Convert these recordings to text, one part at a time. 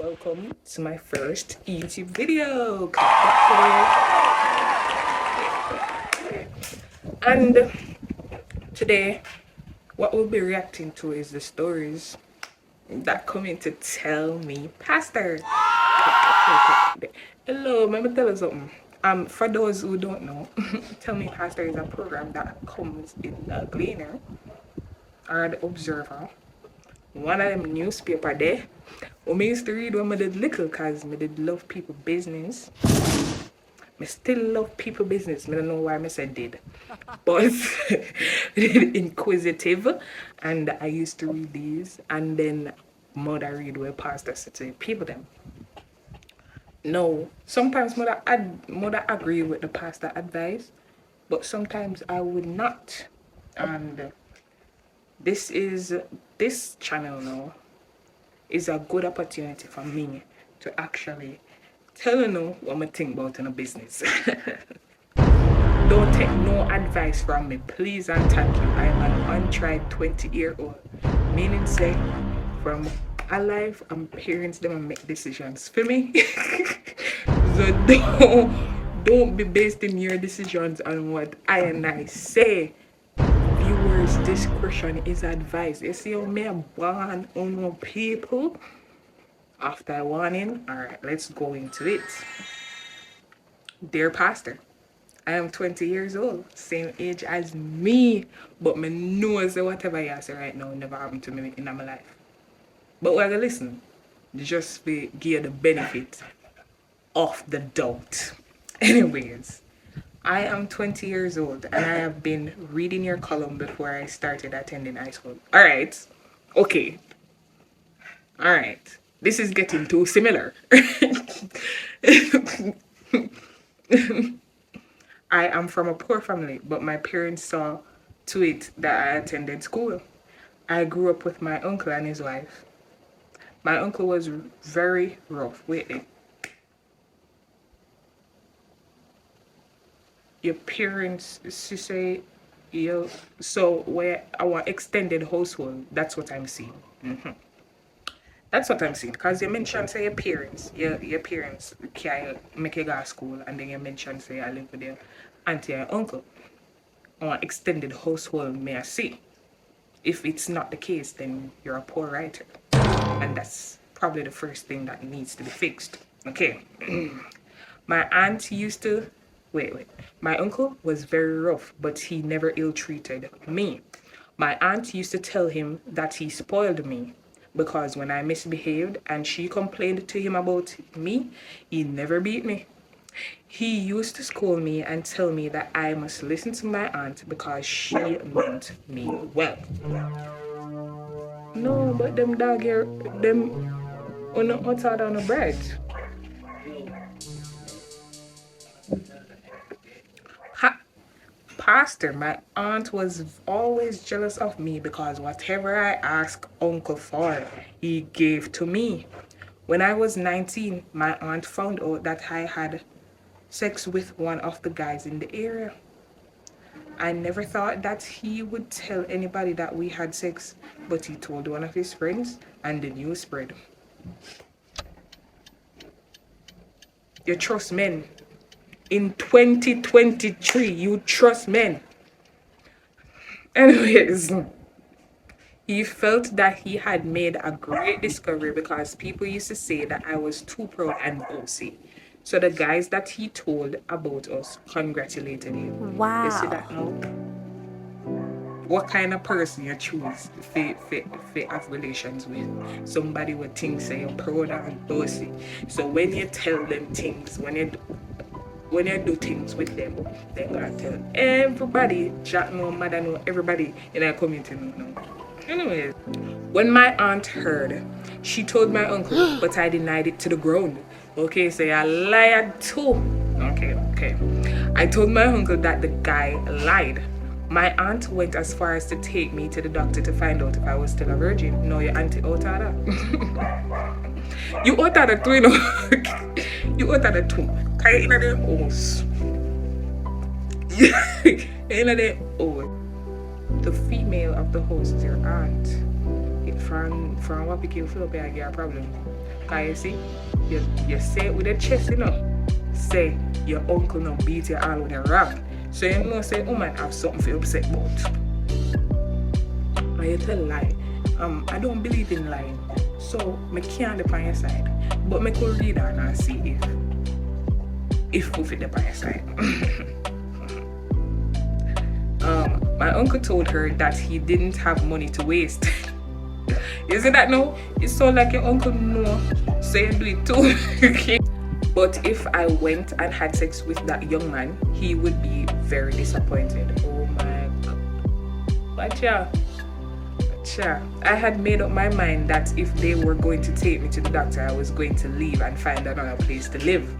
Welcome to my first YouTube video. And today, what we'll be reacting to is the stories that come in to tell me, Pastor. Hello, let me tell you something. For those who don't know, Tell Me Pastor is a program that comes in the Gleaner or the Observer. One of them newspaper there. I used to read when I did little cause I did love people business. I still love people business. I don't know why I said did. But inquisitive, and I used to read these, and then mother read where pastor said to people them. No, sometimes mother agree with the pastor advice, but sometimes I would not. And this channel now is a good opportunity for me to actually tell you what I think about in a business. Don't take no advice from me, please and thank you. I am an untried 20-year-old. Meaning say, from alive, I'm parents them and make decisions for me. So don't be basing your decisions on what I say. Viewers, discretion is advice. You see how me born on people? After warning, alright, let's go into it. Dear Pastor, I am 20 years old, same age as me, but me knows that whatever you say right now never happened to me in my life. But we're gonna listen, just to give you the benefit of the doubt. Anyways, I am 20 years old and I have been reading your column before I started attending high school. Alright, okay. Alright, this is getting too similar. I am from a poor family, but my parents saw to it that I attended school. I grew up with my uncle and his wife. My uncle was very rough. Wait. Your parents, she say, so where our extended household, that's what I'm seeing. That's what I'm saying. Because you mentioned, say, your parents can make you go to school, and then you mentioned, say, I live with your auntie and uncle. Or extended household, may I say. If it's not the case, then you're a poor writer. And that's probably the first thing that needs to be fixed. Okay. My aunt used to... Wait. My uncle was very rough, but he never ill-treated me. My aunt used to tell him that he spoiled me because when I misbehaved and she complained to him about me, he never beat me. He used to scold me and tell me that I must listen to my aunt because she meant me well. No, but them dog here, them on the outside on the bread. Pastor, my aunt was always jealous of me because whatever I asked uncle for, he gave to me. When I was 19, my aunt found out that I had sex with one of the guys in the area. I never thought that he would tell anybody that we had sex, but he told one of his friends and the news spread. You trust men. In 2023, you trust men. Anyways, he felt that he had made a great discovery because people used to say that I was too proud and bossy. So the guys that he told about us congratulated him. Wow. You see that now? What kind of person you choose to have relations with? Somebody would think say you're proud and bossy. So when you tell them things, when you do things with them, they're gonna tell everybody, Jack know, mother know, everybody in our community know. Anyways, when my aunt heard, she told my uncle, but I denied it to the ground. Okay, so I lied too. Okay. I told my uncle that the guy lied. My aunt went as far as to take me to the doctor to find out if I was still a virgin. No, your auntie out of that. You out of the two, you know. You out of the two. Can you in the house? In the house. The female of the house is your aunt. From what became Philip, I get a problem. Cause you see, you say it with a chest, you know. Say your uncle no beat you all with a rock. So you know say woman have something for upset about. Now you tell a lie. I don't believe in lying. So me can't depend on your side. But me could read on and see if we fit on your side. My uncle told her that he didn't have money to waste. You see that now? It sounds like your uncle know, so you do it too. Okay. But if I went and had sex with that young man, he would be very disappointed. Oh my God. But yeah. I had made up my mind that if they were going to take me to the doctor, I was going to leave and find another place to live.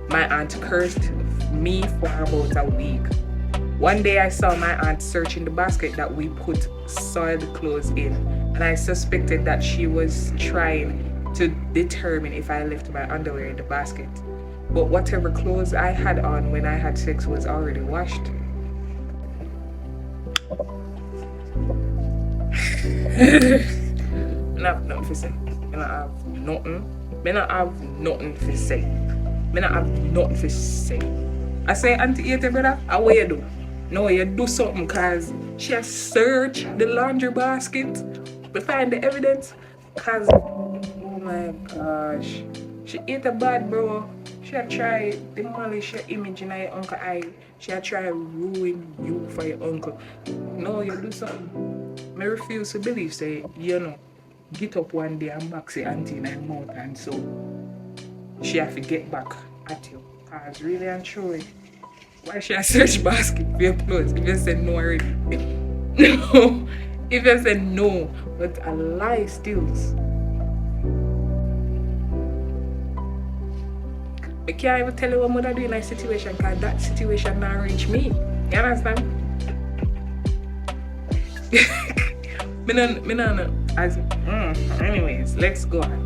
My aunt cursed me for about a week. One day I saw my aunt searching the basket that we put soiled clothes in, and I suspected that she was trying to determine if I left my underwear in the basket. But whatever clothes I had on when I had sex was already washed. I don't have nothing to say. I don't have nothing. I don't have nothing to say. I don't have nothing to say. I say, Auntie Ate, brother, how you do? No, you do something because she has searched the laundry basket to find the evidence. Because, oh my gosh, she ate a bad, bro. She had tried demolish your image in your uncle eye. She had tried ruin you for your uncle. No, you do something. I refuse to believe, say, you know, get up one day and box your auntie in her mouth, and so she have to get back at you. Because really and truly, why should I search basket for your clothes if you said no already? No. If you said no, but a lie still. I can't even tell you what mother do in that situation because that situation not reach me. You understand? Anyways, let's go on.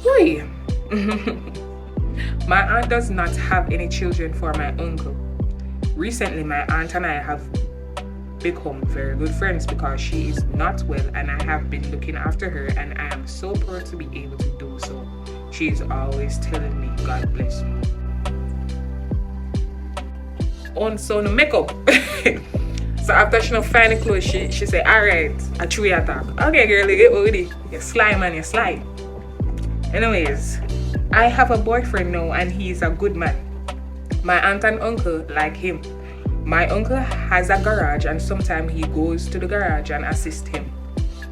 Hui. My aunt does not have any children for my uncle. Recently, my aunt and I have become very good friends because she is not well and I have been looking after her, and I am so proud to be able to do so. She is always telling me, God bless me. On so no makeup. So after she not find the clothes, she say, alright, a tree attack. Okay girl, you get ready. You slime and you slide. Anyways, I have a boyfriend now and he is a good man. My aunt and uncle like him. My uncle has a garage and sometimes he goes to the garage and assists him.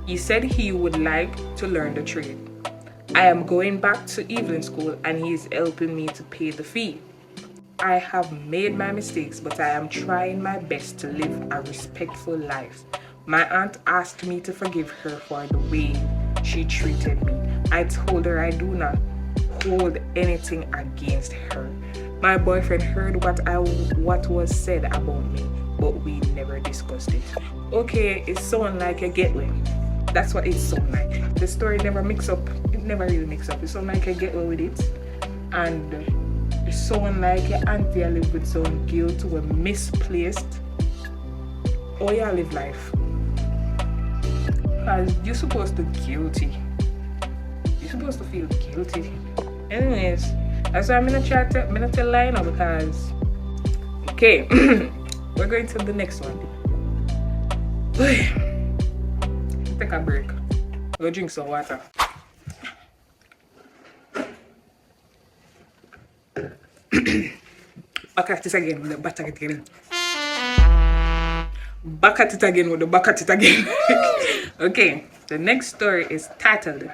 He said he would like to learn the trade. I am going back to evening school and he is helping me to pay the fee. I have made my mistakes, but I am trying my best to live a respectful life. My aunt asked me to forgive her for the way she treated me. I told her I do not hold anything against her. My boyfriend heard what was said about me, but we never discussed it. Okay, it sounds like a gateway. That's what it sounds like. The story never mix up. It never really mix up. It sounds like a gateway with it. And it sounds like your auntie live with some guilt or misplaced. Or you live life. Because you're supposed to guilty. You're supposed to feel guilty. Anyways, that's why I'm gonna tell lie now because okay, we're going to the next one. Take a break. Go drink some water. Back at it again with the back at it again. Back at it again with the back at it again. Okay, the next story is titled,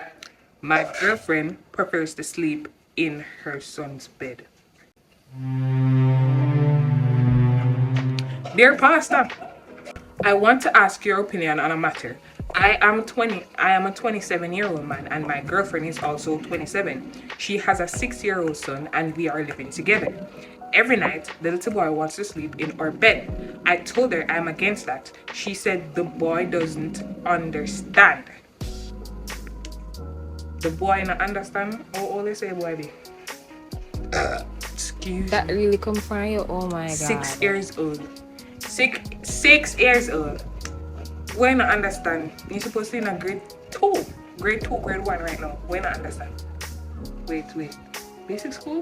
My Girlfriend Prefers to Sleep in Her Son's Bed. Dear Pastor, I want to ask your opinion on a matter. I am a 27-year-old man and my girlfriend is also 27. She has a 6-year-old son and we are living together. Every night, the little boy wants to sleep in our bed. I told her I'm against that. She said the boy doesn't understand. The boy not understand? All they say boy be? Excuse That me. really come from you? Oh my god. 6 years old. 6 years old. Why not understand? You're supposed to be in a grade 2. grade 2, grade 1 right now. Why not understand? Wait. Basic school?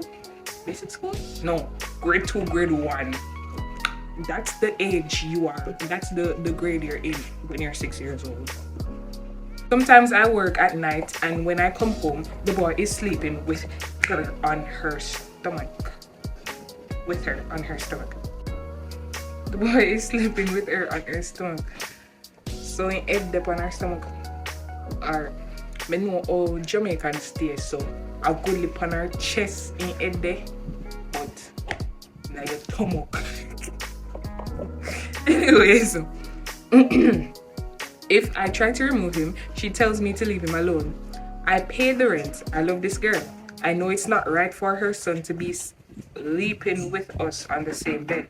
Basic school? No. Grade 2, grade 1. That's the age you are. That's the grade you're in when you're 6 years old. Sometimes I work at night, and when I come home, the boy is sleeping with her on her stomach. With her on her stomach. The boy is sleeping with her on her stomach. So he head up on her stomach. Or I know how Jamaican stay, so a good lip on her chest in head there. But now your stomach. Anyways. If I try to remove him, she tells me to leave him alone. I pay the rent. I love this girl. I know it's not right for her son to be sleeping with us on the same bed.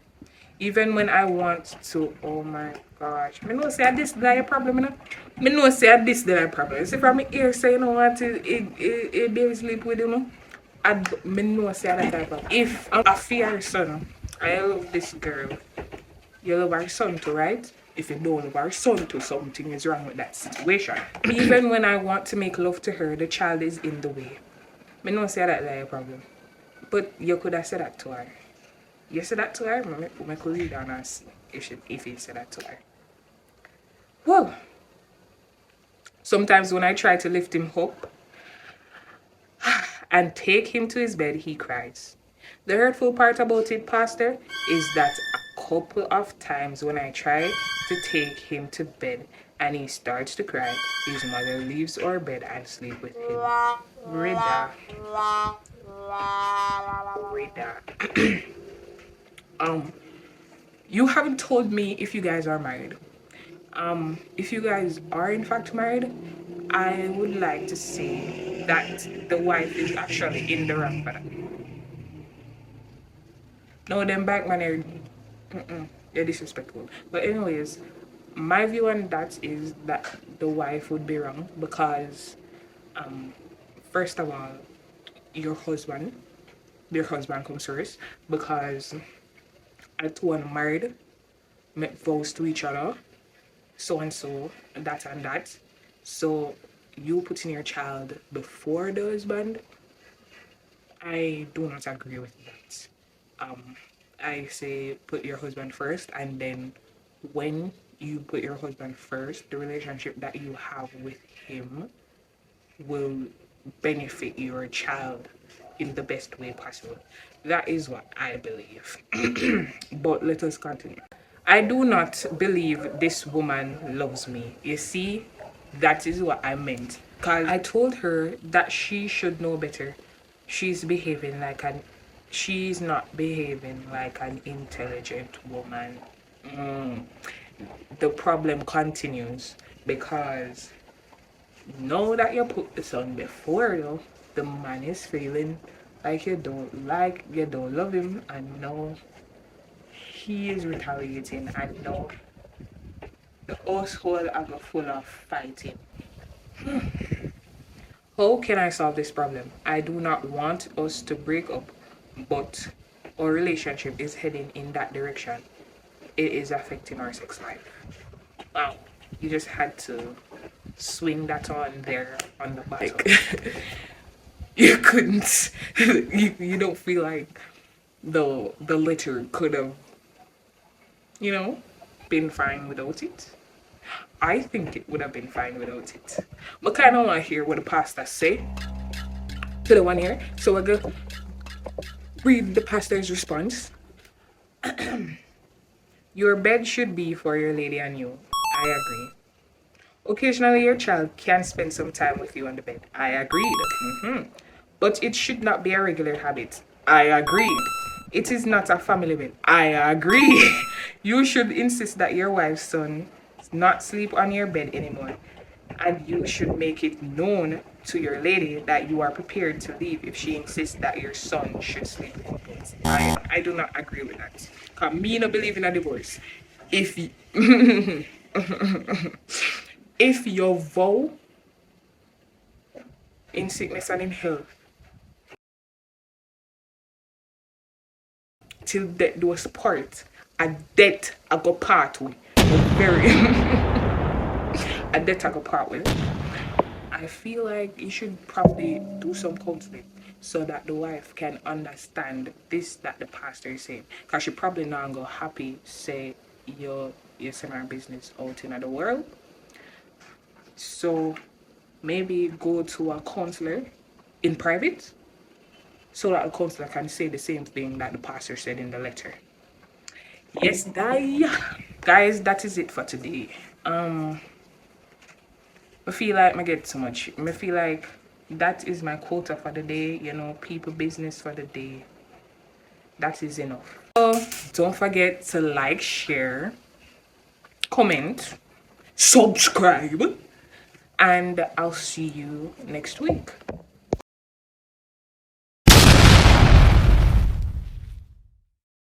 Even when I want to, oh my gosh. Me know say this is a problem, you know? Me know say this is a problem. See from my ear say you don't want to baby sleep with you, know? Me know say that a problem. If I fear her son, I love this girl. You love our son too, right? If you don't love our son too, something is wrong with that situation. Even when I want to make love to her, the child is in the way. I don't say that like a problem. But you could have said that to her. You said that to her, I could read down and see if you said that to her. Whoa. Sometimes when I try to lift him up and take him to his bed, he cries. The hurtful part about it, Pastor, is that a couple of times when I try to take him to bed and he starts to cry, his mother leaves our bed and sleep with him. Rida. You haven't told me if you guys are married. If you guys are in fact married, I would like to say that the wife is actually in the wrong for that. No, them back man, they're disrespectful. But anyways, my view on that is that the wife would be wrong because, first of all, your husband comes first because at one married, make vows to each other, so and so, that and that. So you putting your child before the husband, I do not agree with that. I say put your husband first, and then when you put your husband first, the relationship that you have with him will benefit your child in the best way possible. That is what I believe. But let us continue. I do not believe this woman loves me. You see, that is what I meant. Because I told her that she should know better. She's not behaving like an intelligent woman. The problem continues because now that you put the son before you, the man is feeling like you don't love him, and now he is retaliating, and now the household are full of fighting. How can I solve this problem? I do not want us to break up, but our relationship is heading in that direction. It is affecting our sex life. Wow, you just had to swing that on there on the bottom. You couldn't. You don't feel like the letter could have, been fine without it. I think it would have been fine without it. But kind of want to hear what the pastor say to the one here. So we're gonna read the pastor's response. Your bed should be for your lady and you. I agree. Occasionally your child can spend some time with you on the bed. I agreed. But it should not be a regular habit. I agreed. It is not a family bed. I agree. You should insist that your wife's son not sleep on your bed anymore. And you should make it known to your lady that you are prepared to leave if she insists that your son should sleep in bed. I do not agree with that. Because me not believe in a divorce. If if your vow in sickness and in health till death do us part, a death I go part with. Very a death I go part with. I I feel like you should probably do some counseling so that the wife can understand this that the pastor is saying. Because she probably not gonna happy say your seminar business out in the world. So maybe go to a counselor in private so that the counselor can say the same thing that the pastor said in the letter. Yes, guys, that is it for today. I feel like I get too much. I feel like that is my quota for the day, people business for the day. That is enough. So don't forget to like, share, comment, subscribe, and I'll see you next week.